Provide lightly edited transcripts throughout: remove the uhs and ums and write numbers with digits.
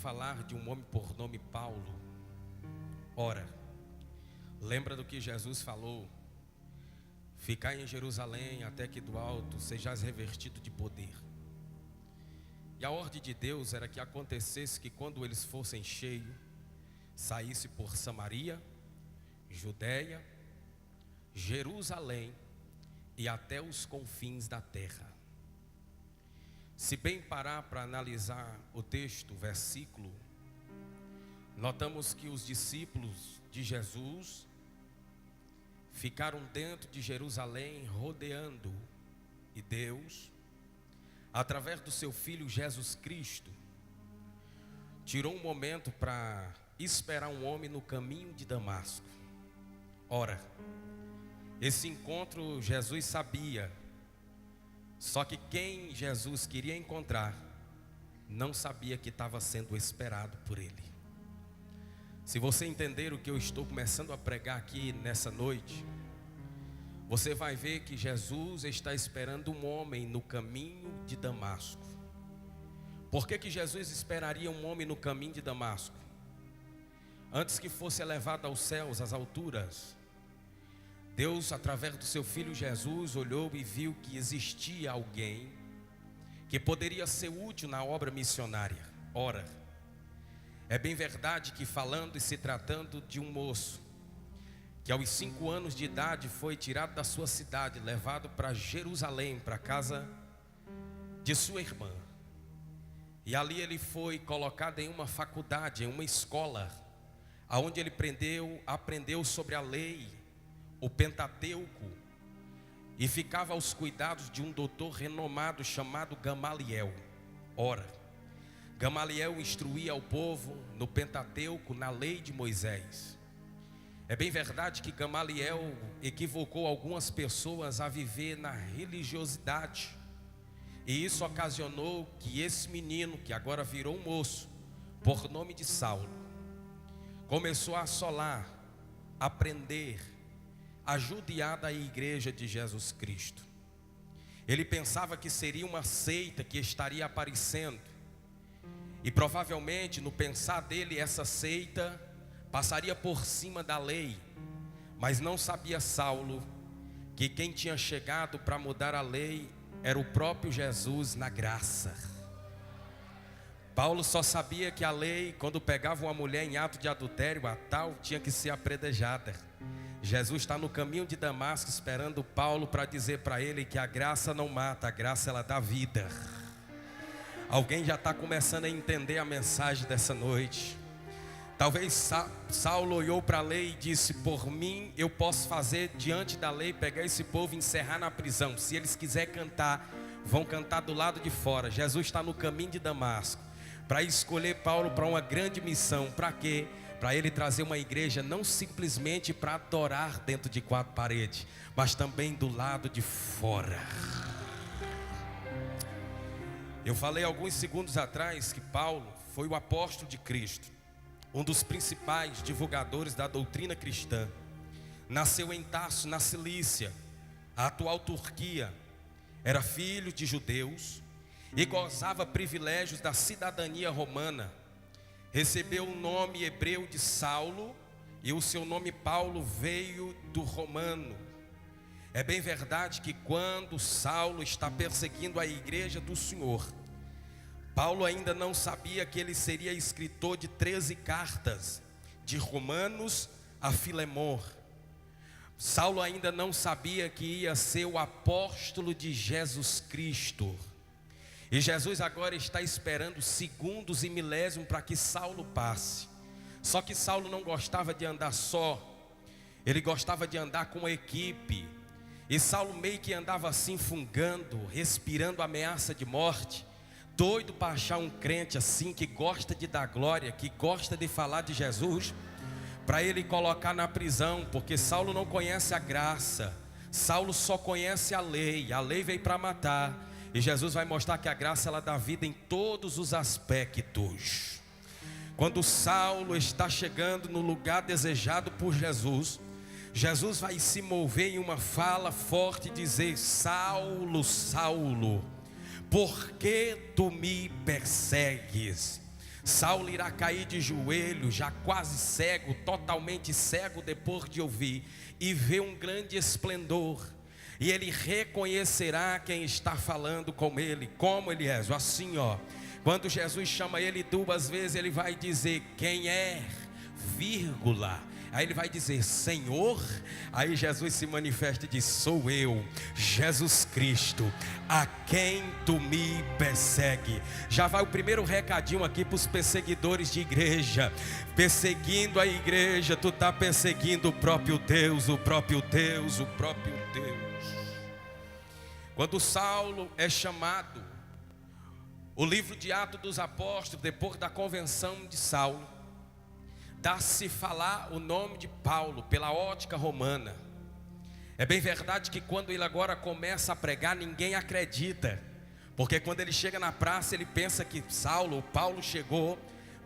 falar de um homem por nome Paulo. Ora, lembra do que Jesus falou: ficai em Jerusalém até que do alto sejais revestido de poder. E a ordem de Deus era que acontecesse que quando eles fossem cheios, saísse por Samaria, Judeia, Jerusalém e até os confins da terra. Se bem parar para analisar o texto, o versículo, notamos que os discípulos de Jesus ficaram dentro de Jerusalém rodeando, e Deus, através do seu Filho Jesus Cristo, tirou um momento para esperar um homem no caminho de Damasco. Ora, esse encontro Jesus sabia, só que quem Jesus queria encontrar não sabia que estava sendo esperado por ele. Se você entender o que eu estou começando a pregar aqui nessa noite, você vai ver que Jesus está esperando um homem no caminho de Damasco. Por que Jesus esperaria um homem no caminho de Damasco? Antes que fosse elevado aos céus, às alturas, Deus, através do seu Filho Jesus, olhou e viu que existia alguém que poderia ser útil na obra missionária. Ora, é bem verdade que, falando e se tratando de um moço que aos 5 anos de idade foi tirado da sua cidade, levado para Jerusalém, para a casa de sua irmã, e ali ele foi colocado em uma faculdade, em uma escola, aonde ele aprendeu sobre a lei, o Pentateuco, e ficava aos cuidados de um doutor renomado chamado Gamaliel. Ora, Gamaliel instruía o povo no Pentateuco, na lei de Moisés. É bem verdade que Gamaliel equivocou algumas pessoas a viver na religiosidade, e isso ocasionou que esse menino, que agora virou um moço, por nome de Saulo, começou a assolar, a prender, a judiar da igreja de Jesus Cristo. Ele pensava que seria uma seita que estaria aparecendo, e provavelmente no pensar dele essa seita passaria por cima da lei. Mas não sabia Saulo que quem tinha chegado para mudar a lei era o próprio Jesus na graça. Paulo só sabia que a lei, quando pegava uma mulher em ato de adultério, a tal tinha que ser apredejada. Jesus está no caminho de Damasco esperando Paulo para dizer para ele que a graça não mata, a graça ela dá vida. Alguém já está começando a entender a mensagem dessa noite. Talvez Saulo olhou para a lei e disse: por mim eu posso fazer diante da lei, pegar esse povo e encerrar na prisão. Se eles quiserem cantar, vão cantar do lado de fora. Jesus está no caminho de Damasco para escolher Paulo para uma grande missão. Para quê? Para ele trazer uma igreja não simplesmente para adorar dentro de 4 paredes, mas também do lado de fora. Eu falei alguns segundos atrás que Paulo foi o apóstolo de Cristo, um dos principais divulgadores da doutrina cristã. Nasceu em Tarso, na Cilícia, a atual Turquia. Era filho de judeus e gozava privilégios da cidadania romana. Recebeu o nome hebreu de Saulo, e o seu nome Paulo veio do romano. É bem verdade que quando Saulo está perseguindo a igreja do Senhor, Paulo ainda não sabia que ele seria escritor de 13 cartas, de Romanos a Filemon. Saulo ainda não sabia que ia ser o apóstolo de Jesus Cristo. E Jesus agora está esperando segundos e milésimos para que Saulo passe. Só que Saulo não gostava de andar só, ele gostava de andar com uma equipe. E Saulo meio que andava assim, fungando, respirando ameaça de morte, doido para achar um crente assim, que gosta de dar glória, que gosta de falar de Jesus, para ele colocar na prisão. Porque Saulo não conhece a graça, Saulo só conhece a lei veio para matar. E Jesus vai mostrar que a graça ela dá vida em todos os aspectos. Quando Saulo está chegando no lugar desejado por Jesus, Jesus vai se mover em uma fala forte e dizer: Saulo, Saulo, por que tu me persegues? Saulo irá cair de joelho, já quase cego, totalmente cego depois de ouvir, e ver um grande esplendor. E ele reconhecerá quem está falando com ele, como ele é. Assim, quando Jesus chama ele 2 vezes, ele vai dizer: quem é? Vírgula. Aí ele vai dizer: Senhor. Aí Jesus se manifesta e diz: sou eu, Jesus Cristo, a quem tu me persegue. Já vai o primeiro recadinho aqui para os perseguidores de igreja. Perseguindo a igreja, tu está perseguindo o próprio Deus, o próprio Deus, o próprio Deus. Quando Saulo é chamado, o livro de Atos dos Apóstolos, depois da convenção de Saulo, dá-se falar o nome de Paulo pela ótica romana. É bem verdade que quando ele agora começa a pregar, ninguém acredita, porque quando ele chega na praça, ele pensa que Paulo chegou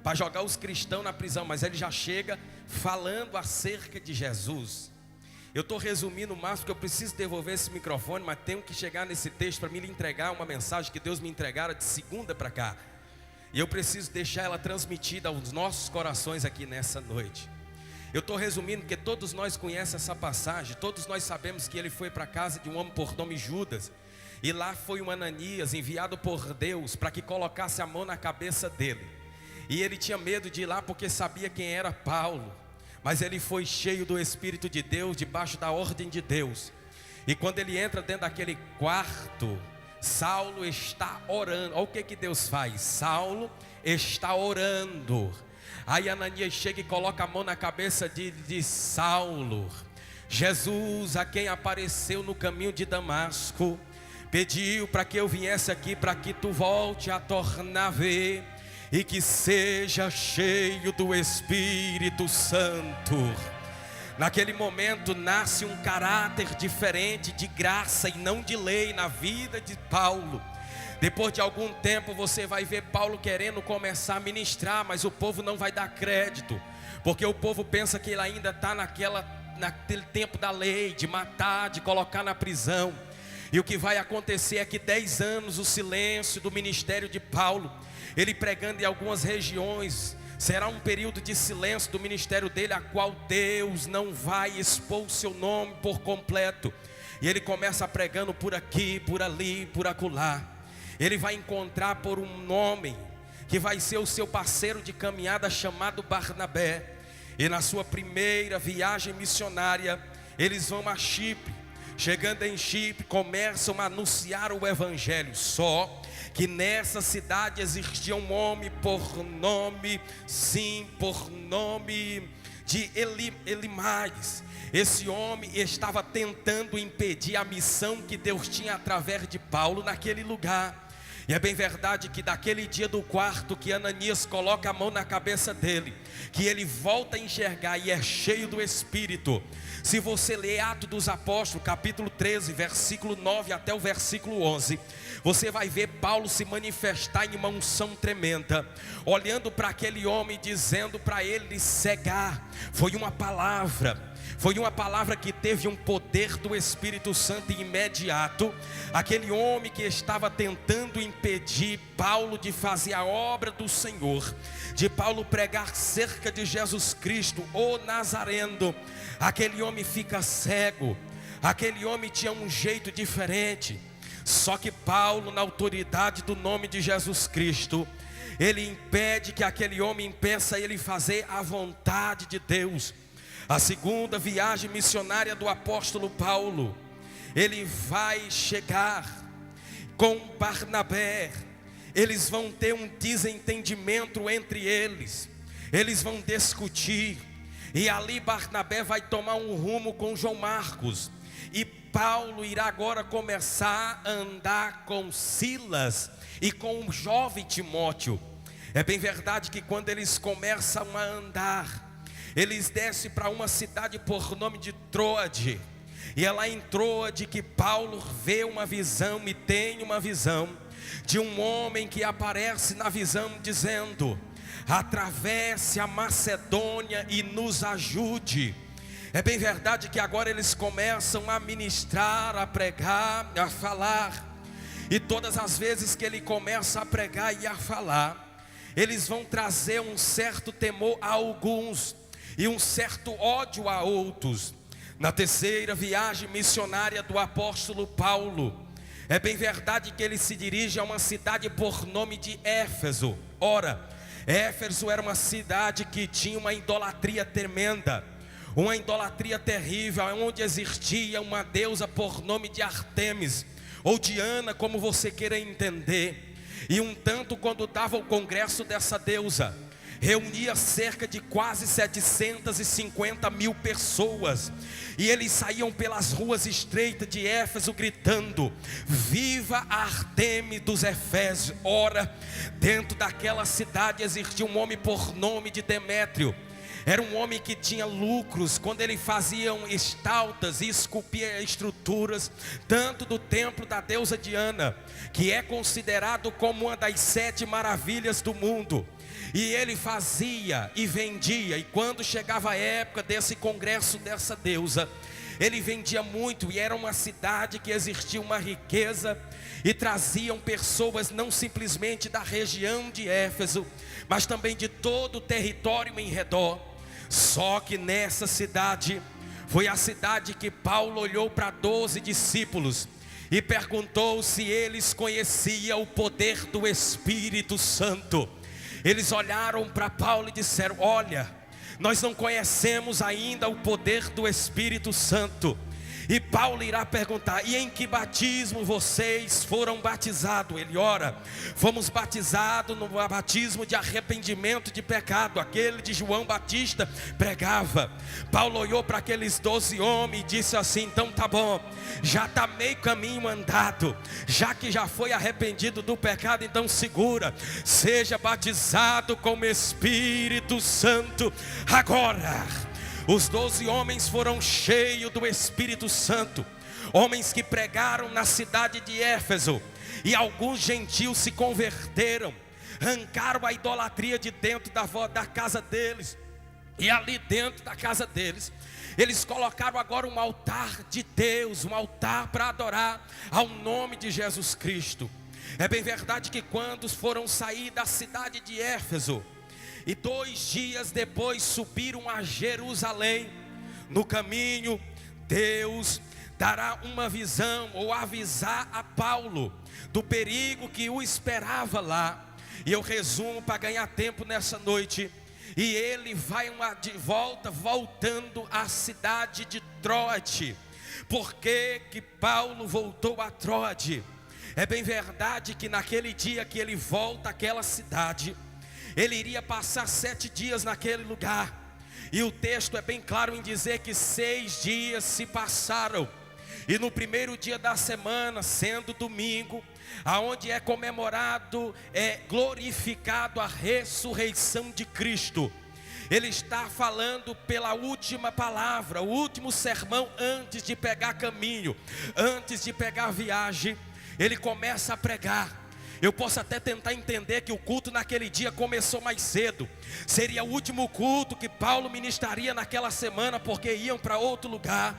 para jogar os cristãos na prisão, mas ele já chega falando acerca de Jesus. Eu estou resumindo o máximo, porque eu preciso devolver esse microfone, mas tenho que chegar nesse texto para me lhe entregar uma mensagem que Deus me entregara de segunda para cá. E eu preciso deixar ela transmitida aos nossos corações aqui nessa noite. Eu estou resumindo porque todos nós conhecemos essa passagem. Todos nós sabemos que ele foi para a casa de um homem por nome Judas. E lá foi um Ananias enviado por Deus para que colocasse a mão na cabeça dele. E ele tinha medo de ir lá porque sabia quem era Paulo. Mas ele foi cheio do Espírito de Deus, debaixo da ordem de Deus. E quando ele entra dentro daquele quarto, Saulo está orando. Olha o que Deus faz. Saulo está orando. Aí Ananias chega e coloca a mão na cabeça de Saulo. Jesus, a quem apareceu no caminho de Damasco, pediu para que eu viesse aqui, para que tu volte a tornar a ver, e que seja cheio do Espírito Santo. Naquele momento nasce um caráter diferente de graça e não de lei na vida de Paulo. Depois de algum tempo você vai ver Paulo querendo começar a ministrar, mas o povo não vai dar crédito, porque o povo pensa que ele ainda está naquele tempo da lei, de matar, de colocar na prisão. E o que vai acontecer é que 10 anos o silêncio do ministério de Paulo, ele pregando em algumas regiões, será um período de silêncio do ministério dele, a qual Deus não vai expor o seu nome por completo. E ele começa pregando por aqui, por ali, por acolá. Ele vai encontrar por um homem que vai ser o seu parceiro de caminhada, chamado Barnabé. E na sua primeira viagem missionária, eles vão a Chipre. Chegando em Chipre, começam a anunciar o evangelho. Só que nessa cidade existia um homem por nome de Elimais. Esse homem estava tentando impedir a missão que Deus tinha através de Paulo naquele lugar. E é bem verdade que daquele dia do quarto, que Ananias coloca a mão na cabeça dele, que ele volta a enxergar e é cheio do Espírito. Se você ler Atos dos Apóstolos, capítulo 13, versículo 9 até o versículo 11, você vai ver Paulo se manifestar em uma unção tremenda, olhando para aquele homem, dizendo para ele cegar. Foi uma palavra que teve um poder do Espírito Santo imediato. Aquele homem que estava tentando impedir Paulo de fazer a obra do Senhor, de Paulo pregar cerca de Jesus Cristo, o Nazareno, aquele homem fica cego. Aquele homem tinha um jeito diferente. Só que Paulo, na autoridade do nome de Jesus Cristo, ele impede que aquele homem impeça ele fazer a vontade de Deus. A segunda viagem missionária do apóstolo Paulo, ele vai chegar com Barnabé. Eles vão ter um desentendimento entre eles, eles vão discutir, e ali Barnabé vai tomar um rumo com João Marcos, e Paulo irá agora começar a andar com Silas e com o jovem Timóteo. É bem verdade que quando eles começam a andar, eles descem para uma cidade por nome de Troade. E é lá em Troade que Paulo vê uma visão, e tem uma visão de um homem que aparece na visão dizendo: atravesse a Macedônia e nos ajude. É bem verdade que agora eles começam a ministrar, a pregar, a falar. E todas as vezes que ele começa a pregar e a falar, eles vão trazer um certo temor a alguns e um certo ódio a outros. Na terceira viagem missionária do apóstolo Paulo, é bem verdade que ele se dirige a uma cidade por nome de Éfeso. Ora, Éfeso era uma cidade que tinha uma idolatria tremenda, uma idolatria terrível, onde existia uma deusa por nome de Artemis, ou Diana, como você queira entender. E um tanto, quando dava o congresso dessa deusa, reunia cerca de quase 750 mil pessoas, e eles saíam pelas ruas estreitas de Éfeso gritando: viva a Artemis dos Efésios. Ora, dentro daquela cidade existia um homem por nome de Demétrio. Era um homem que tinha lucros quando ele fazia estátuas e esculpia estruturas, tanto do templo da deusa Diana, que é considerado como uma das 7 maravilhas do mundo. E ele fazia e vendia, e quando chegava a época desse congresso dessa deusa, ele vendia muito, e era uma cidade que existia uma riqueza, e traziam pessoas não simplesmente da região de Éfeso, mas também de todo o território em redor. Só que nessa cidade, foi a cidade que Paulo olhou para 12 discípulos e perguntou se eles conheciam o poder do Espírito Santo. Eles olharam para Paulo e disseram: olha, nós não conhecemos ainda o poder do Espírito Santo. E Paulo irá perguntar: e em que batismo vocês foram batizados? Ele ora: fomos batizados no batismo de arrependimento de pecado, aquele de João Batista pregava. Paulo olhou para aqueles 12 homens e disse assim: então tá bom, já está meio caminho andado, já que já foi arrependido do pecado, então segura, seja batizado com o Espírito Santo agora. Os 12 homens foram cheios do Espírito Santo, homens que pregaram na cidade de Éfeso, e alguns gentios se converteram, arrancaram a idolatria de dentro da casa deles, e ali dentro da casa deles, eles colocaram agora um altar de Deus, um altar para adorar ao nome de Jesus Cristo. É bem verdade que quando foram sair da cidade de Éfeso, e 2 dias depois subiram a Jerusalém, no caminho Deus dará uma visão, ou avisar a Paulo do perigo que o esperava lá. E eu resumo para ganhar tempo nessa noite. E ele vai de volta, voltando à cidade de Troade. Por que Paulo voltou a Troade? É bem verdade que naquele dia que ele volta àquela cidade, ele iria passar 7 dias naquele lugar. E o texto é bem claro em dizer que 6 dias se passaram. E no primeiro dia da semana, sendo domingo, aonde é comemorado, glorificado a ressurreição de Cristo, ele está falando pela última palavra, o último sermão antes de pegar caminho, antes de pegar viagem. Ele começa a pregar. Eu posso até tentar entender que o culto naquele dia começou mais cedo. Seria o último culto que Paulo ministraria naquela semana, porque iam para outro lugar.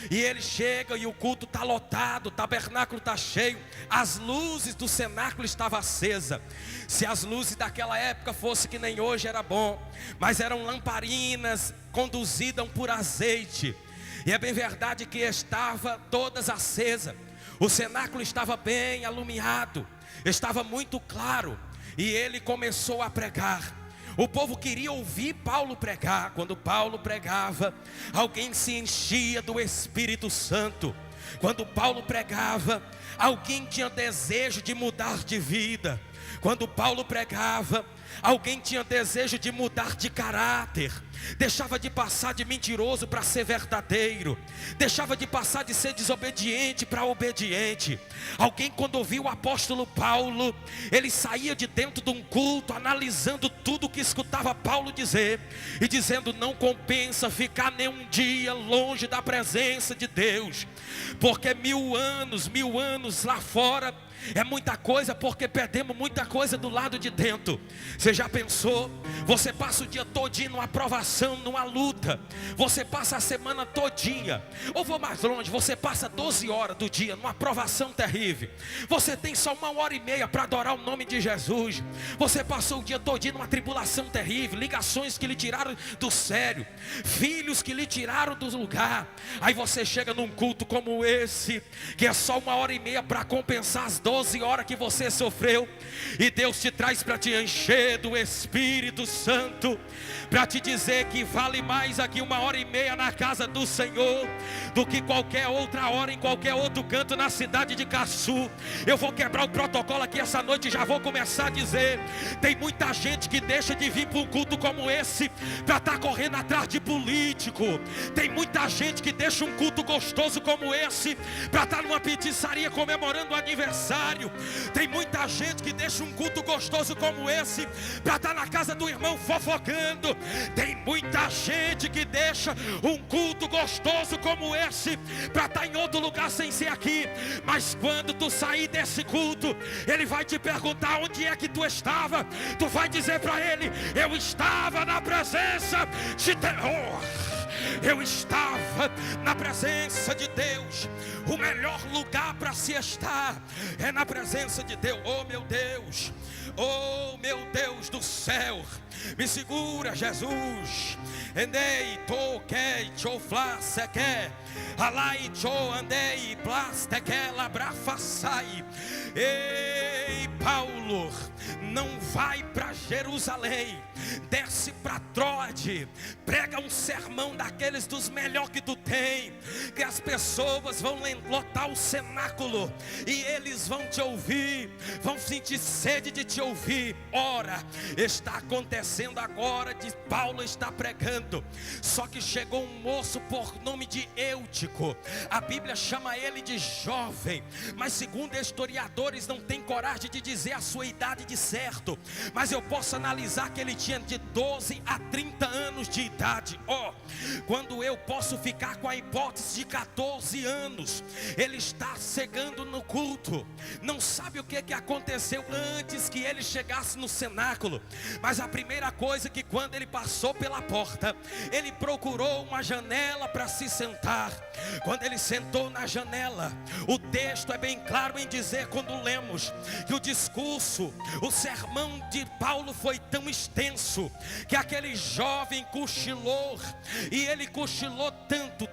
E ele chega e o culto está lotado, o tabernáculo está cheio, as luzes do cenáculo estavam acesas. Se as luzes daquela época fossem que nem hoje, era bom, mas eram lamparinas conduzidas por azeite. E é bem verdade que estava todas acesas. O cenáculo estava bem alumiado, estava muito claro, e ele começou a pregar. O povo queria ouvir Paulo pregar. Quando Paulo pregava, alguém se enchia do Espírito Santo. Quando Paulo pregava, alguém tinha desejo de mudar de vida. Quando Paulo pregava, alguém tinha desejo de mudar de caráter. Deixava de passar de mentiroso para ser verdadeiro. Deixava de passar de ser desobediente para obediente. Alguém, quando ouviu o apóstolo Paulo, ele saía de dentro de um culto analisando tudo o que escutava Paulo dizer, e dizendo: não compensa ficar nenhum dia longe da presença de Deus, porque 1000 anos lá fora É muita coisa porque perdemos muita coisa do lado de dentro. Você já pensou? Você passa o dia todinho numa provação, numa luta. Você passa a semana todinha. Ou vou mais longe, você passa 12 horas do dia numa provação terrível. Você tem só 1h30 para adorar o nome de Jesus. Você passou o dia todinho numa tribulação terrível. Ligações que lhe tiraram do sério. Filhos que lhe tiraram do lugar. Aí você chega num culto como esse, que é só 1h30 para compensar as 12 horas que você sofreu. E Deus te traz para te encher do Espírito Santo, para te dizer que vale mais aqui 1h30 na casa do Senhor do que qualquer outra hora em qualquer outro canto na cidade de Caçu. Eu vou quebrar o protocolo aqui essa noite e já vou começar a dizer: tem muita gente que deixa de vir para um culto como esse para estar correndo atrás de político. Tem muita gente que deixa um culto gostoso como esse para estar numa pizzaria comemorando o aniversário. Tem muita gente que deixa um culto gostoso como esse para estar na casa do irmão fofocando. Tem muita gente que deixa um culto gostoso como esse para estar em outro lugar sem ser aqui. Mas quando tu sair desse culto, ele vai te perguntar onde é que tu estava. Tu vai dizer para ele: eu estava na presença de Deus. Eu estava na presença de Deus. O melhor lugar para se estar é na presença de Deus. Oh meu Deus, oh meu Deus do céu, me segura, Jesus. Endei, toquei, chofla, seque, alai, cho, andei, plasteque, labrafaçai. Ei, Paulo, não vai para Jerusalém, desce para Troade, prega um sermão daqueles dos melhores que tu tem, que as pessoas vão lotar o cenáculo e eles vão te ouvir, vão sentir sede de te ouvir. Ora, está acontecendo agora de Paulo está pregando, só que chegou um moço por nome de Eutico. A Bíblia chama ele de jovem, mas segundo historiadores não tem coragem de dizer a sua idade de certo, mas eu posso analisar que ele tinha de 12 a 30 anos de idade. Quando eu posso ficar com a hipótese de 14 anos, ele está chegando no culto, não sabe o que aconteceu antes que ele chegasse no cenáculo, mas a primeira coisa que quando ele passou pela porta, ele procurou uma janela para se sentar. Quando ele sentou na janela, o texto é bem claro em dizer, quando lemos, que o discurso, o sermão de Paulo foi tão extenso, que aquele jovem cochilou, e ele cochilou tanto,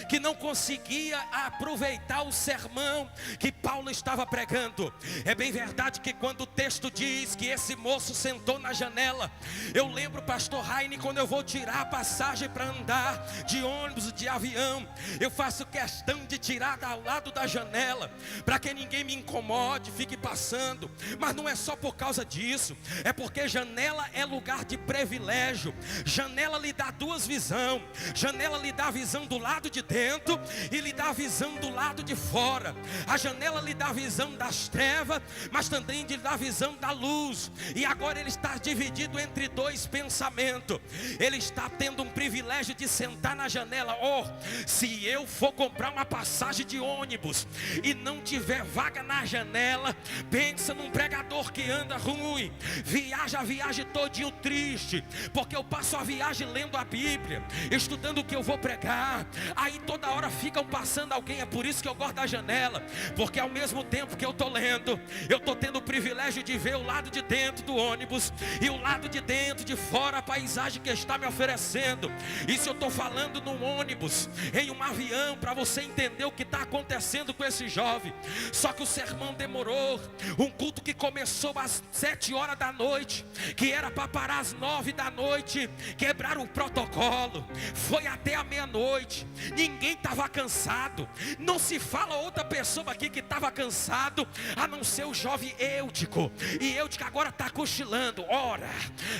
que não conseguia aproveitar o sermão que Paulo estava pregando. É bem verdade que quando o texto diz que esse moço sentou na janela, eu lembro, pastor Raine, quando eu vou tirar a passagem para andar de ônibus, de avião, eu faço questão de tirar ao lado da janela, para que ninguém me incomode, fique passando. Mas não é só por causa disso, é porque janela é lugar de privilégio. Janela lhe dá duas visões. Janela lhe dá a visão do lado de dentro e lhe dá a visão do lado de fora. A janela lhe dá a visão das trevas, mas também lhe dá a visão da luz. E agora ele está dividido entre dois pensamentos. Ele está tendo um privilégio de sentar na janela. Se eu for comprar uma passagem de ônibus e não tiver vaga na janela, pensa num pregador que anda ruim, viaja a viagem todinho triste, porque eu passo a viagem lendo a Bíblia, estudando o que eu vou pregar, aí toda hora ficam passando alguém. É por isso que eu gosto da janela, porque ao mesmo tempo que eu estou lendo, eu estou tendo o privilégio de ver o lado de dentro do ônibus e o lado de dentro, de fora, a paisagem que está me oferecendo. Isso eu estou falando num ônibus, em um avião, para você entender o que está acontecendo com esse jovem. Só que o sermão demorou. Um culto que começou às 7 horas da noite, que era para parar às 9 da noite, quebraram o protocolo, foi até a meia-noite. Ninguém estava cansado. Não se fala outra pessoa aqui que estava cansado, a não ser o jovem Eutico. E Eutico agora está cochilando. Ora,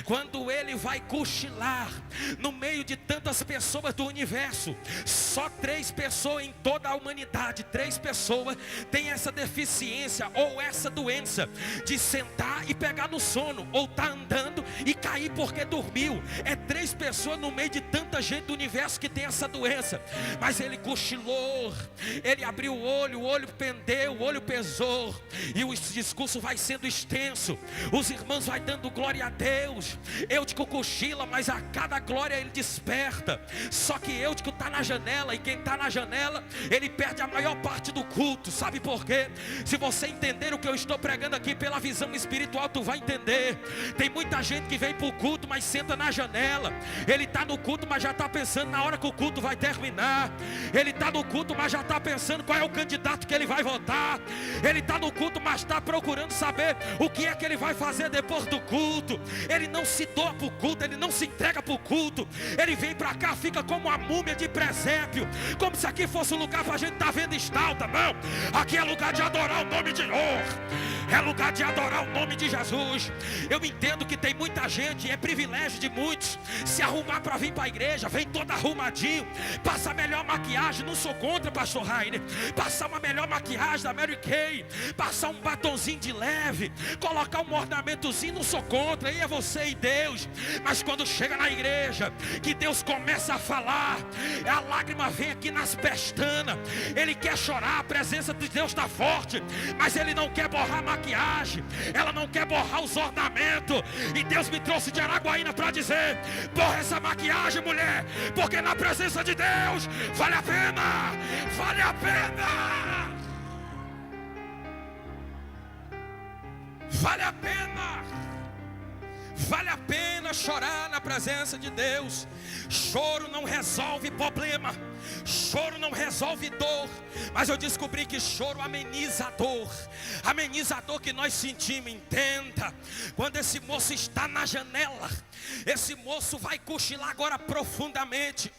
quando ele vai cochilar no meio de tantas pessoas do universo, só 3 pessoas em toda a humanidade, 3 pessoas têm essa deficiência tendência, ou essa doença, de sentar e pegar no sono, ou tá andando e cair porque dormiu. É 3 pessoas no meio de tanta gente do universo que tem essa doença. Mas ele cochilou, ele abriu o olho pendeu, o olho pesou, e o discurso vai sendo extenso. Os irmãos vai dando glória a Deus. Eutico cochila, mas a cada glória ele desperta. Só que Eutico está na janela, e quem está na janela, ele perde a maior parte do culto. Sabe por quê? Se você entender o que eu estou pregando aqui pela visão espiritual, tu vai entender. Tem muita gente que vem para o culto, mas senta na janela. Ele está no culto, mas já está pensando na hora que o culto vai terminar. Ele está no culto, mas já está pensando qual é o candidato que ele vai votar. Ele está no culto, mas está procurando saber o que é que ele vai fazer depois do culto. Ele não se doa para o culto, ele não se entrega para o culto. Ele vem para cá, fica como uma múmia de presépio, como se aqui fosse um lugar para a gente estar vendo estalta. Não, aqui é lugar de adorar o nome de Deus, é lugar de adorar o nome de Jesus. Eu entendo que tem muita gente, é privilégio de muitos se arrumar para vir para a igreja, vem todo arrumadinho, passa a melhor maquiagem. Não sou contra, pastor Rainer, passar uma melhor maquiagem da Mary Kay, passar um batonzinho de leve, colocar um ornamentozinho, não sou contra, aí é você e Deus. Mas quando chega na igreja, que Deus começa a falar, a lágrima vem aqui nas pestanas. Ele quer chorar, a presença de Deus está forte, mas ele não quer borrar a maquiagem, ela não quer borrar os ornamentos. E Deus me trouxe de Araguaína para dizer: borra essa maquiagem, mulher, porque na presença de Deus vale a pena, vale a pena, vale a pena, vale a pena chorar na presença de Deus. Choro não resolve problema, choro não resolve dor, mas eu descobri que choro ameniza a dor que nós sentimos. Entenda, quando esse moço está na janela, esse moço vai cochilar agora profundamente.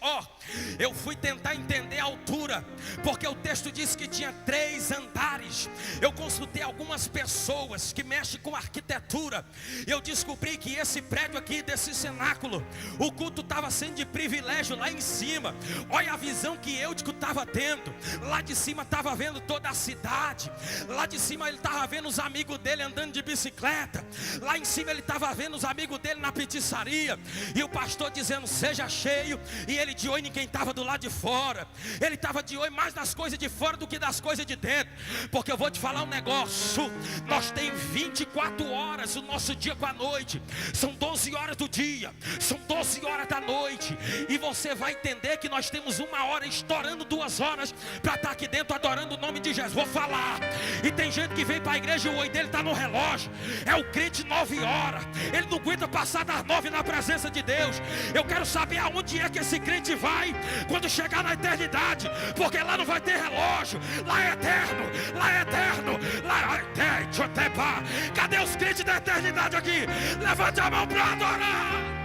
Eu fui tentar entender a altura, porque o texto diz que tinha 3 andares. Eu consultei algumas pessoas que mexem com arquitetura. Eu descobri que esse prédio aqui, desse cenáculo, o culto estava sendo de privilégio lá em cima. Olha a visão que Eutico estava tendo. Lá de cima estava vendo toda a cidade. Lá de cima ele estava vendo os amigos dele andando de bicicleta. Lá em cima ele estava vendo os amigos dele na petissaria. E o pastor dizendo: seja cheio. E ele de olho em quem estava do lado de fora. Ele estava de olho mais nas coisas de fora do que das coisas de dentro. Porque eu vou te falar um negócio: nós temos 24 horas o nosso dia com a noite. São 12 horas do dia, são 12 horas da noite. E você vai entender que nós temos 1 hora estourando 2 horas para estar aqui dentro adorando o nome de Jesus. Vou falar. E tem gente que vem para a igreja e o olho dele está no relógio. É o crente 9 horas. Ele não aguenta passar das 9 na presença de Deus. Eu quero saber aonde é que esse crente vai quando chegar na eternidade, porque lá não vai ter relógio. Lá é eterno, lá é eterno, lá é eterno. Cadê os crentes da eternidade aqui? Levante a mão para adorar.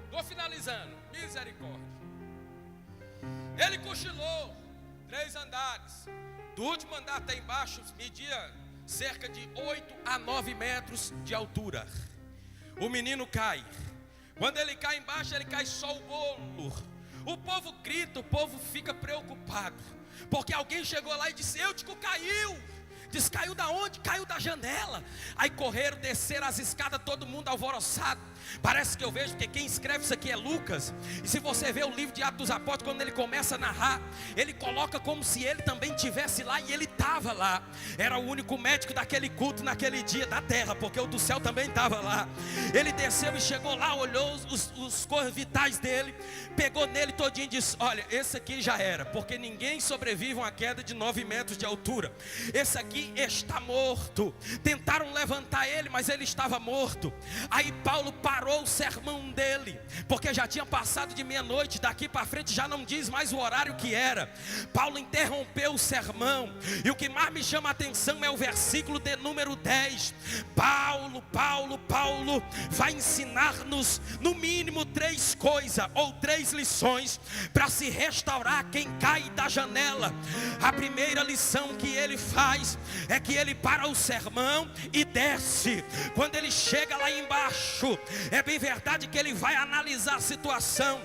Estou finalizando. Misericórdia. Ele cochilou 3 andares. Do último andar até embaixo media cerca de 8 a 9 metros de altura. O menino cai. Quando ele cai embaixo, ele cai só o bolo. O povo grita, o povo fica preocupado, porque alguém chegou lá e disse: Eutico caiu. Diz: caiu da onde? Caiu da janela. Aí correram, desceram as escadas, todo mundo alvoroçado. Parece que eu vejo, porque quem escreve isso aqui é Lucas. E se você vê o livro de Atos dos Apóstolos, quando ele começa a narrar, ele coloca como se ele também estivesse lá. E ele estava lá. Era o único médico daquele culto naquele dia da terra, porque o do céu também estava lá. Ele desceu e chegou lá, olhou os corpos vitais dele, pegou nele todinho e disse: olha, esse aqui já era, porque ninguém sobrevive a uma queda de 9 metros de altura. Esse aqui está morto. Tentaram levantar ele, mas ele estava morto. Aí Paulo parou o sermão dele, porque já tinha passado de meia-noite. Daqui para frente já não diz mais o horário que era. Paulo interrompeu o sermão, e o que mais me chama a atenção é o versículo de número 10. Paulo vai ensinar-nos no mínimo 3 coisas, ou 3 lições, para se restaurar quem cai da janela. A primeira lição que ele faz é que ele para o sermão e desce. Quando ele chega lá embaixo, é bem verdade que ele vai analisar a situação.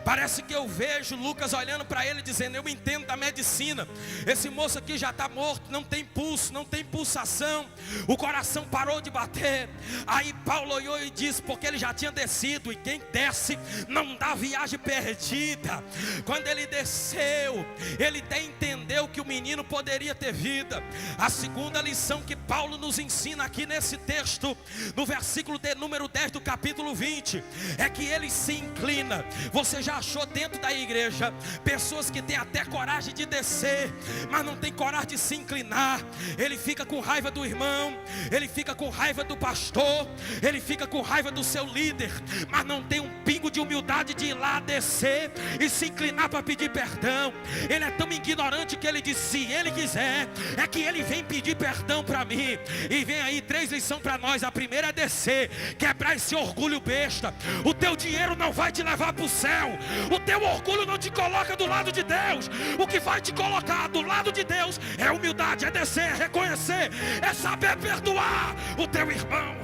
Parece que eu vejo Lucas olhando para ele dizendo: eu entendo da medicina, esse moço aqui já está morto, não tem pulso, não tem pulsação, o coração parou de bater. Aí Paulo olhou e disse, porque ele já tinha descido, e quem desce não dá viagem perdida. Quando ele desceu, ele até entendeu que o menino poderia ter vida. A segunda lição que Paulo nos ensina aqui nesse texto, no versículo de número 10 do capítulo 20, é que ele se inclina. Você já achou dentro da igreja pessoas que têm até coragem de descer, mas não tem coragem de se inclinar? Ele fica com raiva do irmão, ele fica com raiva do pastor, ele fica com raiva do seu líder, mas não tem um pingo de humildade de ir lá descer e se inclinar para pedir perdão. Ele é tão ignorante que ele diz: se ele quiser, é que ele vem pedir perdão para mim. E vem aí 3 lições para nós. A primeira é descer, quebrar esse orgulho besta. O teu dinheiro não vai te levar para o céu, o teu orgulho não te coloca do lado de Deus. O que vai te colocar do lado de Deus é humildade, é descer, é reconhecer, é saber perdoar o teu irmão.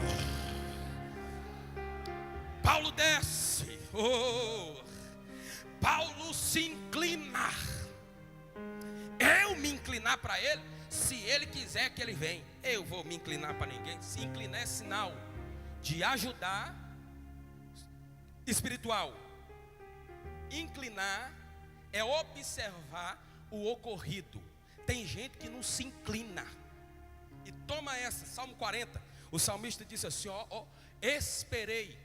Paulo desce, Paulo se inclina. Eu me inclinar para ele, se ele quiser que ele venha. Eu vou me inclinar para ninguém. Se inclinar é sinal de ajudar espiritual. Inclinar é observar o ocorrido. Tem gente que não se inclina. E toma essa, Salmo 40. O salmista disse assim: ó, esperei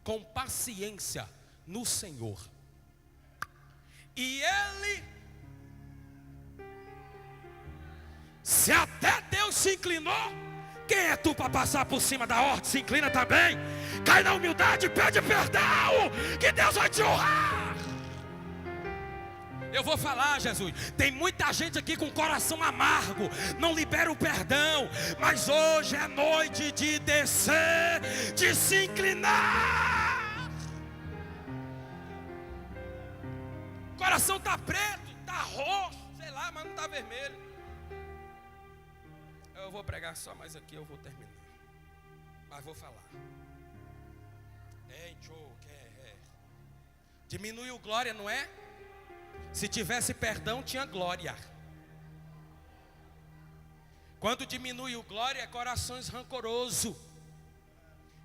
com paciência no Senhor, e Ele, se até Deus se inclinou, quem é tu para passar por cima da ordem? Se inclina também, cai na humildade, pede perdão, que Deus vai te honrar. Eu vou falar, Jesus, tem muita gente aqui com coração amargo, não libera o perdão, mas hoje é noite de descer, de se inclinar. O coração está preto, está roxo, sei lá, mas não está vermelho. Eu vou pregar só mais aqui, eu vou terminar, mas vou falar. Diminuiu glória, não é? Se tivesse perdão, tinha glória. Quando diminui o glória, é corações rancoroso,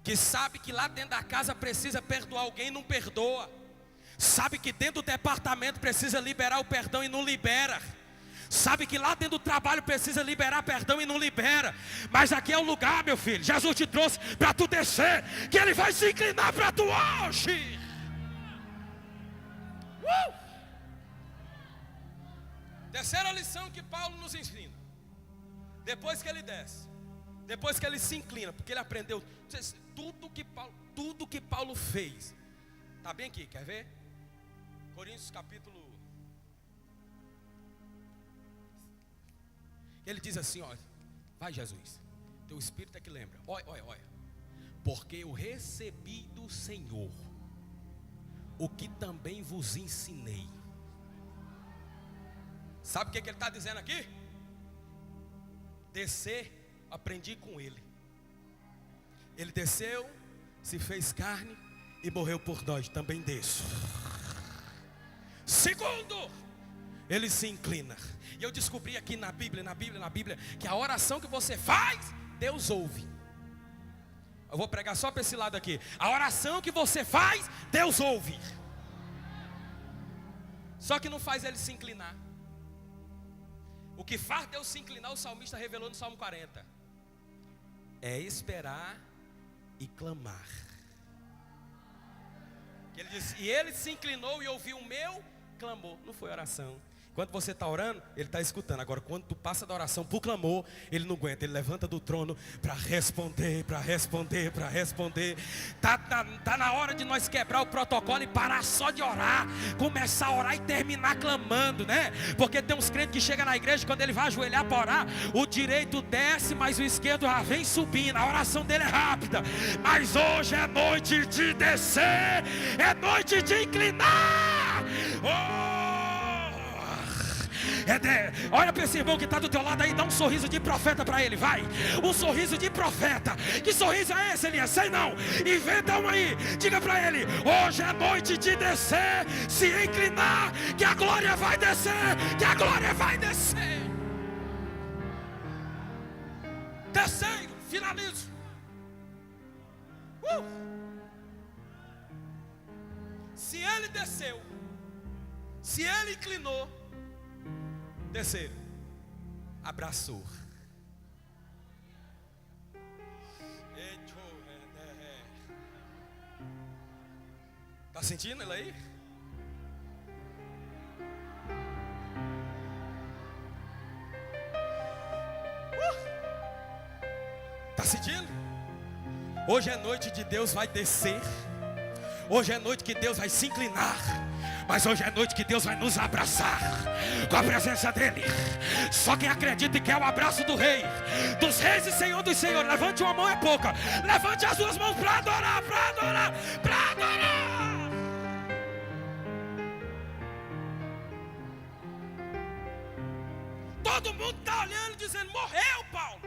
que sabe que lá dentro da casa precisa perdoar alguém e não perdoa. Sabe que dentro do departamento precisa liberar o perdão e não libera. Sabe que lá dentro do trabalho precisa liberar perdão e não libera. Mas aqui é o lugar, meu filho, Jesus te trouxe para tu descer, que Ele vai se inclinar para tu hoje. Terceira lição que Paulo nos ensina. Depois que ele desce, depois que ele se inclina, porque ele aprendeu tudo que Paulo fez. Está bem aqui, quer ver? Coríntios capítulo. Ele diz assim, olha, vai Jesus, teu espírito é que lembra. Olha. Porque eu recebi do Senhor o que também vos ensinei. Sabe o que ele está dizendo aqui? Descer, aprendi com Ele. Ele desceu, se fez carne e morreu por nós, também desço. Segundo, Ele se inclina. E eu descobri aqui na Bíblia, que a oração que você faz, Deus ouve. Eu vou pregar só para esse lado aqui. A oração que você faz, Deus ouve. Só que não faz Ele se inclinar. O que faz Deus se inclinar, o salmista revelou no Salmo 40, é esperar e clamar. Ele disse, e Ele se inclinou e ouviu o meu clamor. Não foi oração. Quando você está orando, Ele está escutando. Agora quando tu passa da oração para o clamor, Ele não aguenta, Ele levanta do trono para responder. Tá na hora de nós quebrar o protocolo e parar só de orar, começar a orar e terminar clamando, né? Porque tem uns crentes que chegam na igreja, quando ele vai ajoelhar para orar, o direito desce, mas o esquerdo já vem subindo. A oração dele é rápida. Mas hoje é noite de descer, é noite de inclinar. Olha para esse irmão que está do teu lado aí, dá um sorriso de profeta para ele, vai. Um sorriso de profeta. Que sorriso é esse, Elias? Sei não. Inventa um aí. Diga para ele: hoje é noite de descer, se inclinar, que a glória vai descer, que a glória vai descer. Terceiro, finalizo. Se ele desceu, se ele inclinou, terceiro, abraçou. Está sentindo ele aí? Está sentindo? Hoje é noite de Deus vai descer. Hoje é noite que Deus vai se inclinar. Mas hoje é noite que Deus vai nos abraçar com a presença dEle. Só quem acredita e quer o abraço do Rei, dos Reis e Senhor dos Senhores, levante uma mão, é pouca. Levante as duas mãos para adorar, para adorar, para adorar. Todo mundo está olhando, dizendo: morreu, Paulo.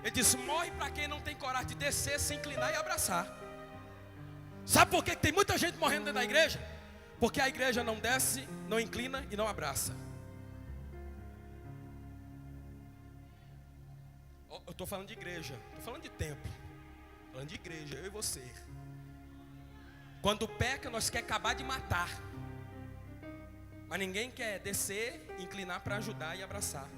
Ele disse: morre para quem não tem coragem de descer, se inclinar e abraçar. Sabe por que tem muita gente morrendo dentro da igreja? Porque a igreja não desce, não inclina e não abraça. Eu estou falando de igreja, estou falando de templo, falando de igreja, eu e você. Quando peca, nós queremos acabar de matar, mas ninguém quer descer, inclinar para ajudar e abraçar.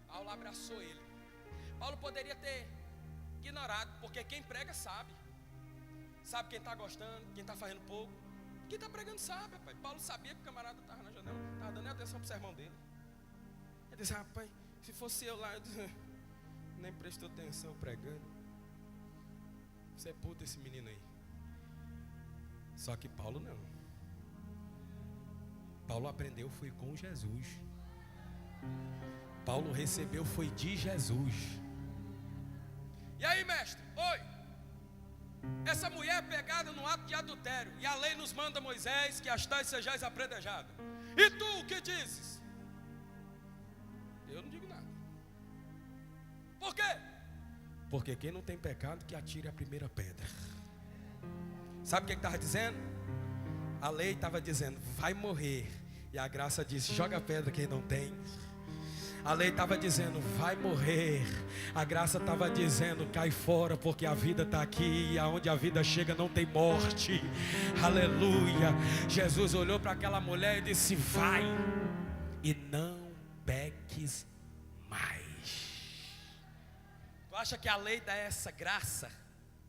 Paulo abraçou ele. Paulo poderia ter ignorado, porque quem prega sabe. Sabe quem está gostando, quem está fazendo pouco. Quem está pregando sabe, rapaz. Paulo sabia que o camarada estava na janela, estava dando atenção para o sermão dele. Ele disse: rapaz, se fosse eu lá, eu disse, nem prestou atenção pregando. Você é puto esse menino aí. Só que Paulo não. Paulo aprendeu foi com Jesus. Paulo recebeu foi de Jesus. E aí, mestre? Oi. Essa mulher é pegada no ato de adultério, e a lei nos manda, Moisés, que as tais sejais apredejado. E tu o que dizes? Eu não digo nada. Por quê? Porque quem não tem pecado, que atire a primeira pedra. Sabe o que estava dizendo? A lei estava dizendo: vai morrer. E a graça disse: joga a pedra quem não tem. A lei estava dizendo: vai morrer. A graça estava dizendo: cai fora, porque a vida está aqui. E aonde a vida chega não tem morte. Aleluia. Jesus olhou para aquela mulher e disse: vai e não peques mais. Tu acha que a lei dá essa graça?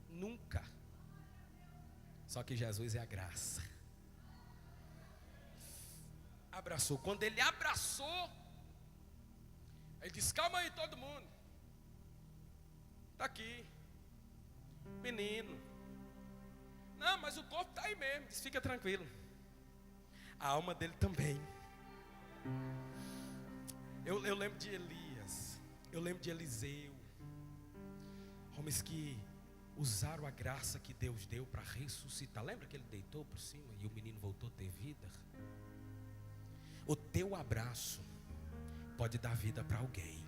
Nunca. Só que Jesus é a graça. Abraçou. Quando ele abraçou, ele disse: calma aí todo mundo. Está aqui. Menino. Não, mas o corpo está aí mesmo. Disse: fica tranquilo. A alma dele também. Eu lembro de Elias. Eu lembro de Eliseu. Homens que usaram a graça que Deus deu para ressuscitar. Lembra que ele deitou por cima e o menino voltou a ter vida? O teu abraço pode dar vida para alguém.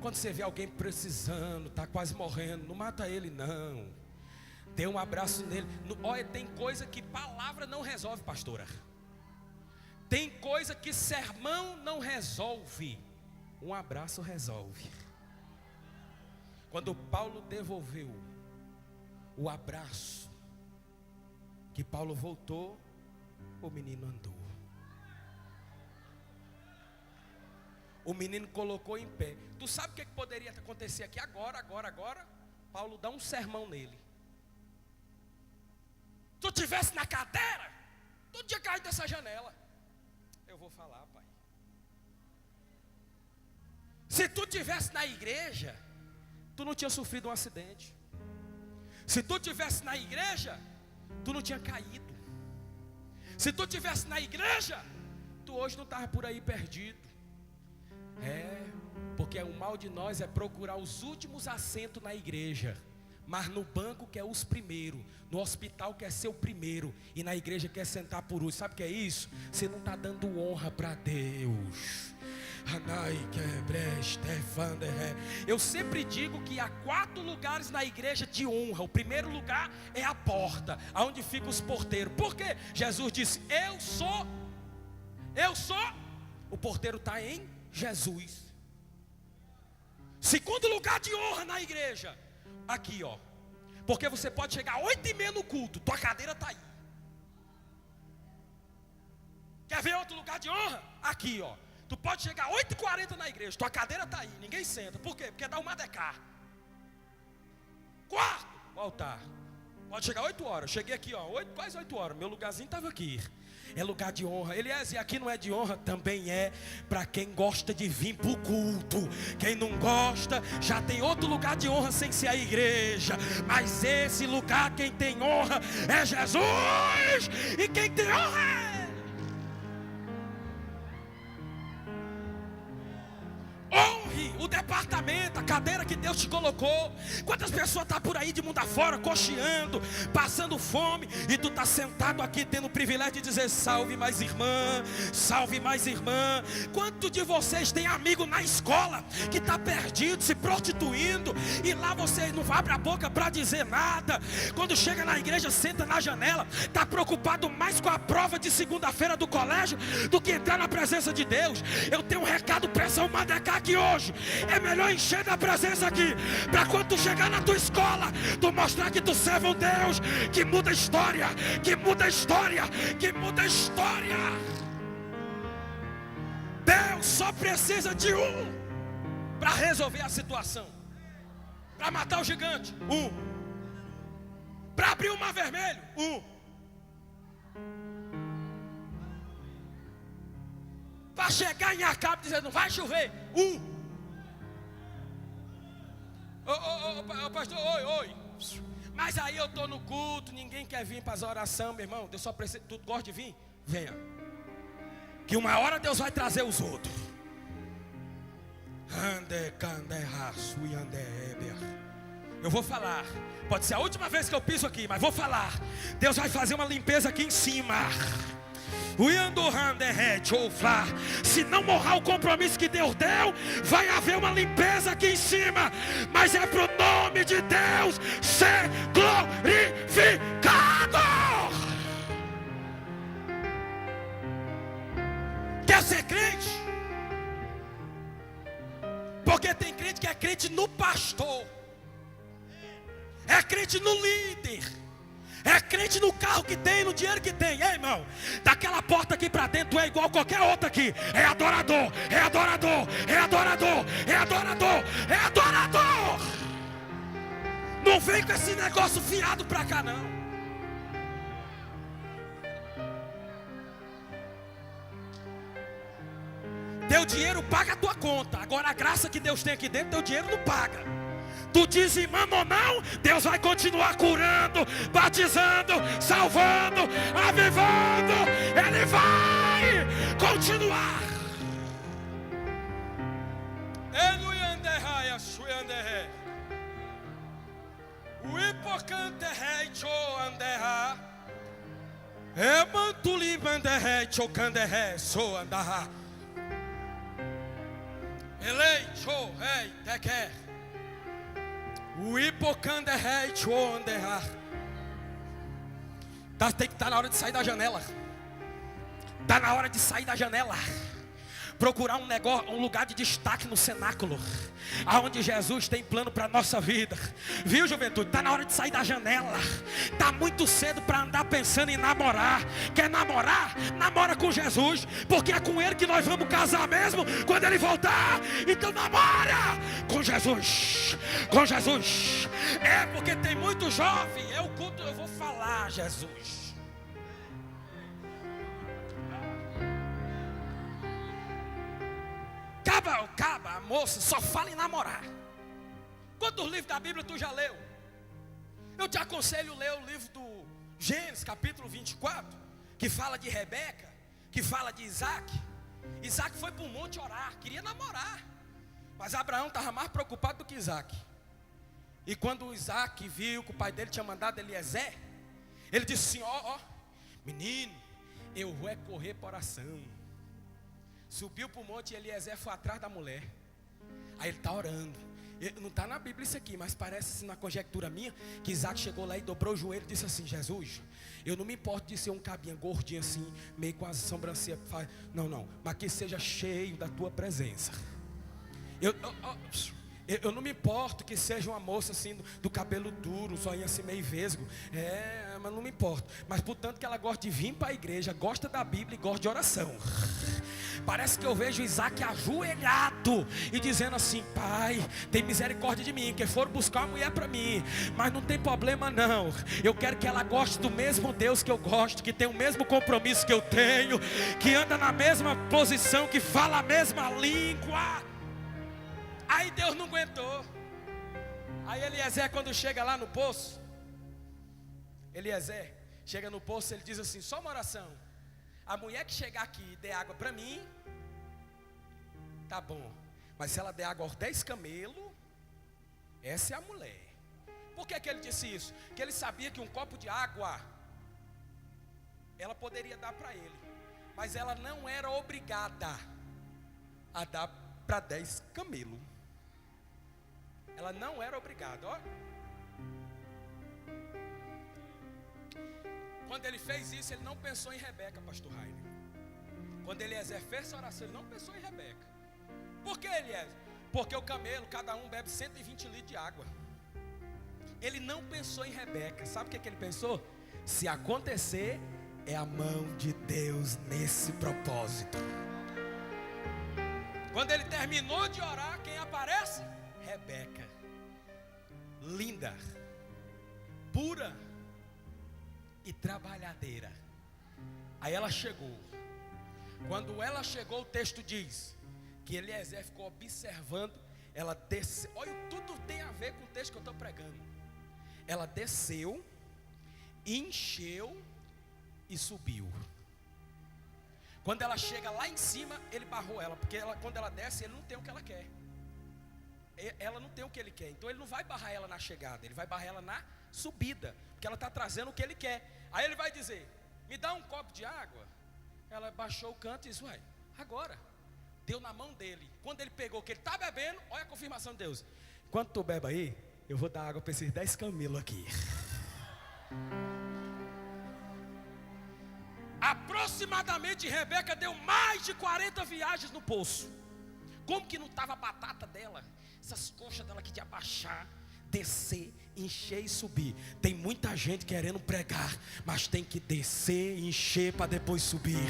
Quando você vê alguém precisando, está quase morrendo, não mata ele não. Dê um abraço nele. Olha, tem coisa que palavra não resolve, pastora. Tem coisa que sermão não resolve. Um abraço resolve. Quando Paulo devolveu o abraço, que Paulo voltou, o menino andou. O menino colocou em pé. Tu sabe o que poderia acontecer aqui agora? Paulo dá um sermão nele. Tu tivesse na cadeira, tu tinha caído dessa janela. Eu vou falar, pai. Se tu tivesse na igreja, tu não tinha sofrido um acidente. Se tu tivesse na igreja, tu não tinha caído. Se tu tivesse na igreja, tu hoje não estava por aí perdido. Porque o mal de nós é procurar os últimos assentos na igreja, mas no banco quer os primeiros, no hospital quer ser o primeiro, e na igreja quer sentar por último. Sabe o que é isso? Você não está dando honra para Deus. Eu sempre digo que há 4 lugares na igreja de honra. O primeiro lugar é a porta, aonde ficam os porteiros. Por quê? Jesus disse: eu sou. O porteiro está em Jesus. Segundo lugar de honra na igreja, aqui ó, porque você pode chegar 8h30 no culto, tua cadeira está aí. Quer ver outro lugar de honra? Aqui ó, tu pode chegar 8h40 na igreja, tua cadeira está aí, ninguém senta. Por quê? Porque dá uma decá. Quarto, o altar. Pode chegar 8 horas, cheguei aqui ó, quase 8 horas, meu lugarzinho estava aqui. É lugar de honra. Elias, e aqui não é de honra? Também é para quem gosta de vir para o culto. Quem não gosta, já tem outro lugar de honra sem ser a igreja. Mas esse lugar, quem tem honra é Jesus. E quem tem honra é... Honre o departamento, a cadeira que Deus te colocou. Quantas pessoas estão por aí de mundo afora, cocheando, passando fome, e tu está sentado aqui tendo o privilégio de dizer: salve mais irmã, salve mais irmã. Quantos de vocês tem amigo na escola que está perdido, se prostituindo, e lá você não abre a boca para dizer nada? Quando chega na igreja, senta na janela, está preocupado mais com a prova de segunda-feira do colégio do que entrar na presença de Deus. Eu tenho um recado para essa Madecá aqui hoje. É melhor encher da presença aqui, para quando tu chegar na tua escola, tu mostrar que tu serve um Deus que muda a história, que muda a história, que muda a história. Deus só precisa de um para resolver a situação, para matar o gigante, um, para abrir o mar vermelho, um, para chegar em Acabe dizendo: não vai chover, um. Pastor, oi. Mas aí eu estou no culto, ninguém quer vir para as orações, meu irmão. Deus só precisa, tu gosta de vir? Venha, que uma hora Deus vai trazer os outros. Eu vou falar, pode ser a última vez que eu piso aqui, mas vou falar. Deus vai fazer uma limpeza aqui em cima. Se não morrar o compromisso que Deus deu, vai haver uma limpeza aqui em cima. Mas é para o nome de Deus ser glorificado. Quer ser crente? Porque tem crente que é crente no pastor, é crente no líder, é crente no carro que tem, no dinheiro que tem. Ei, irmão, daquela porta aqui para dentro é igual qualquer outra aqui. É adorador, é adorador, é adorador, é adorador, é adorador. Não vem com esse negócio fiado para cá não. Teu dinheiro paga a tua conta. Agora a graça que Deus tem aqui dentro, teu dinheiro não paga. Tu dizimando ou não, Deus vai continuar curando, batizando, salvando, avivando. Ele vai continuar. Tem que estar na hora de sair da janela. Está na hora de sair da janela. Procurar um lugar de destaque no cenáculo, aonde Jesus tem plano para a nossa vida. Viu, juventude? Está na hora de sair da janela. Está muito cedo para andar pensando em namorar. Quer namorar? Namora com Jesus, porque é com Ele que nós vamos casar mesmo quando Ele voltar. Então namora com Jesus. Com Jesus. É porque tem muito jovem. É o culto, eu vou falar Jesus. Caba, a moça só fala em namorar. Quantos livros da Bíblia tu já leu? Eu te aconselho a ler o livro do Gênesis, capítulo 24, que fala de Rebeca, que fala de Isaac. Isaac foi para o monte orar, queria namorar, mas Abraão estava mais preocupado do que Isaac. E quando o Isaac viu que o pai dele tinha mandado Eliezer, ele disse assim: ó, menino, eu vou correr para oração. Subiu para o monte e Eliezer foi atrás da mulher. Aí ele está orando. Não está na Bíblia isso aqui, mas parece assim, na conjectura minha, que Isaac chegou lá e dobrou o joelho e disse assim: Jesus, eu não me importo de ser um cabinha gordinho assim, meio com as sobrancelhas. Não, mas que seja cheio da tua presença. Eu não me importo que seja uma moça assim, do cabelo duro, zoinho assim meio vesgo. Mas não me importo. Mas portanto que ela gosta de vir para a igreja, gosta da Bíblia e gosta de oração. Parece que eu vejo Isaac ajoelhado e dizendo assim: Pai, tem misericórdia de mim, que foram buscar uma mulher para mim, mas não tem problema não. Eu quero que ela goste do mesmo Deus que eu gosto, que tem o mesmo compromisso que eu tenho, que anda na mesma posição, que fala a mesma língua. Aí Deus não aguentou. Aí Eliezer, quando chega lá no poço, Eliezer chega no poço, ele diz assim: só uma oração. A mulher que chegar aqui e der água para mim, tá bom. Mas se ela der água aos 10 camelos, essa é a mulher. Por que ele disse isso? Porque ele sabia que um copo de água ela poderia dar para ele, mas ela não era obrigada a dar para 10 camelos. Ela não era obrigada, ó. Quando ele fez isso, ele não pensou em Rebeca, pastor Rainer. Quando Eliezer fez essa oração, ele não pensou em Rebeca. Por que, Eliezer? Porque o camelo, cada um bebe 120 litros de água. Ele não pensou em Rebeca. Sabe o que ele pensou? Se acontecer, é a mão de Deus nesse propósito. Quando ele terminou de orar, quem aparece? Rebeca. Linda, pura e trabalhadeira. Aí ela chegou. Quando ela chegou, o texto diz que Eliezer ficou observando. Ela desceu. Olha, tudo tem a ver com o texto que eu estou pregando. Ela desceu, encheu e subiu. Quando ela chega lá em cima, ele barrou ela, porque quando ela desce, ele não tem o que ela quer. Ela não tem o que ele quer. Então ele não vai barrar ela na chegada, ele vai barrar ela na subida, porque ela está trazendo o que ele quer. Aí ele vai dizer: me dá um copo de água. Ela baixou o canto e disse: uai, agora. Deu na mão dele. Quando ele pegou o que ele está bebendo, olha a confirmação de Deus: enquanto tu bebe aí, eu vou dar água para esses 10 camelos aqui. Aproximadamente Rebeca deu mais de 40 viagens no poço. Como que não estava a batata dela? Essas coxas dela aqui de abaixar, descer, encher e subir. Tem muita gente querendo pregar, mas tem que descer, encher para depois subir.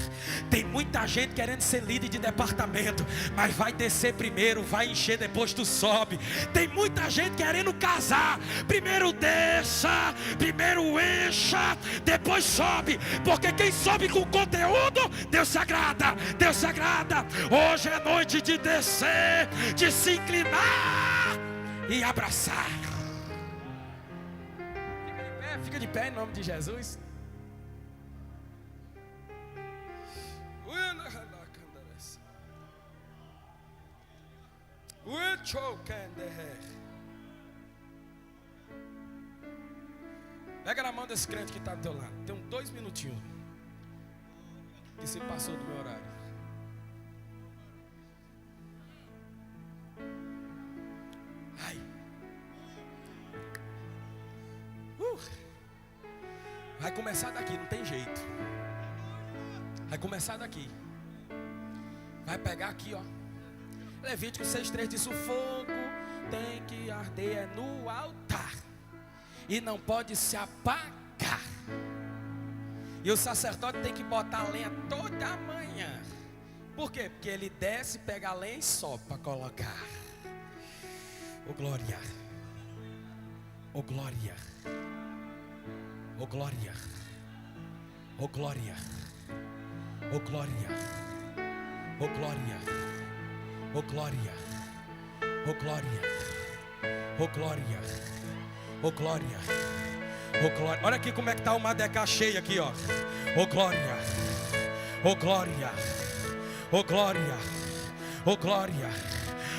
Tem muita gente querendo ser líder de departamento, mas vai descer primeiro, vai encher, depois tu sobe. Tem muita gente querendo casar, primeiro desça, primeiro encha, depois sobe. Porque quem sobe com conteúdo, Deus se agrada, Deus se agrada. Hoje é noite de descer, de se inclinar e abraçar. Fica de pé em nome de Jesus. Pega na mão desse crente que está do teu lado. Tem 2 minutinhos que se passou do meu horário. Ai. Vai começar daqui, não tem jeito. Vai começar daqui. Vai pegar aqui, ó. Levítico 6:3 diz: o fogo tem que arder no altar e não pode se apagar. E o sacerdote tem que botar a lenha toda manhã. Por quê? Porque ele desce, pega a lenha e sobe para colocar. Ô glória. Ô glória. Ô glória. Ô glória. Ô glória. Ô glória. Ô glória. Ô glória. Ô glória. Ô glória. Ô glória. Olha aqui como é que está uma deca cheia aqui, ó. Ô glória. Ô glória. Ô glória. Ô glória.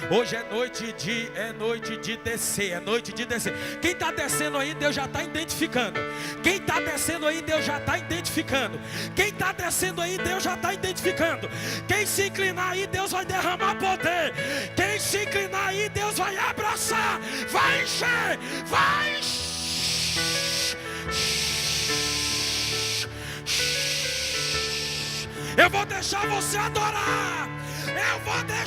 Hoje é noite de descer, é noite de descer. Quem está descendo aí, Deus já está identificando. Quem está descendo aí, Deus já está identificando. Quem está descendo aí, Deus já está identificando. Quem se inclinar aí, Deus vai derramar poder. Quem se inclinar aí, Deus vai abraçar, vai encher, vai encher. Eu vou deixar você adorar. Eu vou deixar.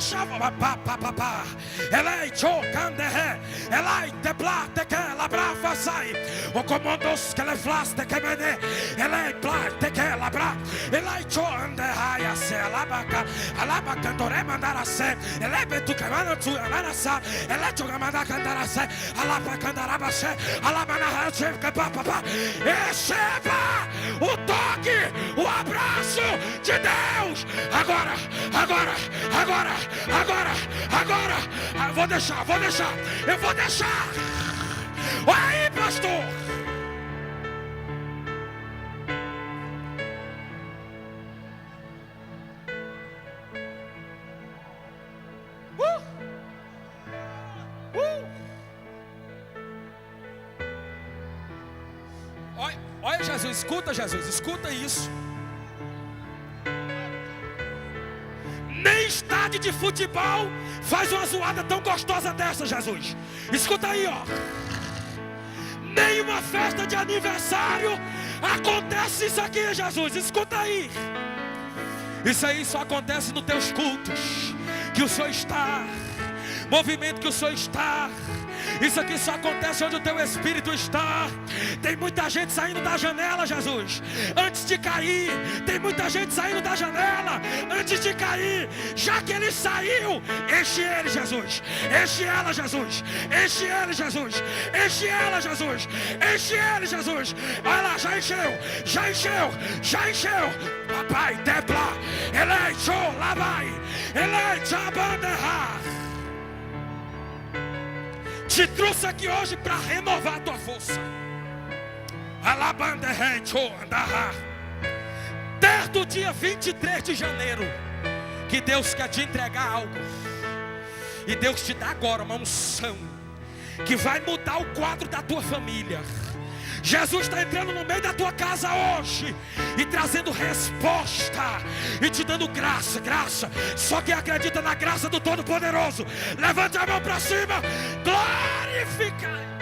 Elei chocanderre, elei tepla teke labra fasai. O comandos que le flaste que mene, elei pla teke labra, elei choanderraia se alabaca, alabaca dore mandara se, elei betu que manda tu anarasa, elei chogamanda candara se, alabaca candaraba se, alabana hache que papa. Receba o toque, o abraço de Deus. Agora. Vou deixar. Eu vou deixar. Aí, pastor. Olha Jesus, escuta isso. Nem estádio de futebol faz uma zoada tão gostosa dessa, Jesus. Escuta aí, ó. Nem uma festa de aniversário acontece isso aqui, Jesus. Escuta aí. Isso aí só acontece nos teus cultos que o Senhor está, movimento que o Senhor está. Isso aqui só acontece onde o teu Espírito está. Tem muita gente saindo da janela, Jesus, antes de cair. Tem muita gente saindo da janela antes de cair. Já que ele saiu, enche ele, Jesus. Enche ela, Jesus. Enche ele, Jesus. Enche ela, Jesus. Enche ele, Jesus. Olha lá, já encheu. Papai, tepla, ele show, lá vai. Ele chabanderra. Te trouxe aqui hoje para renovar a tua força. Desde o dia 23 de janeiro, que Deus quer te entregar algo. E Deus te dá agora uma unção que vai mudar o quadro da tua família. Jesus está entrando no meio da tua casa hoje e trazendo resposta e te dando graça. Só quem acredita na graça do Todo-Poderoso, levante a mão para cima, glorifica.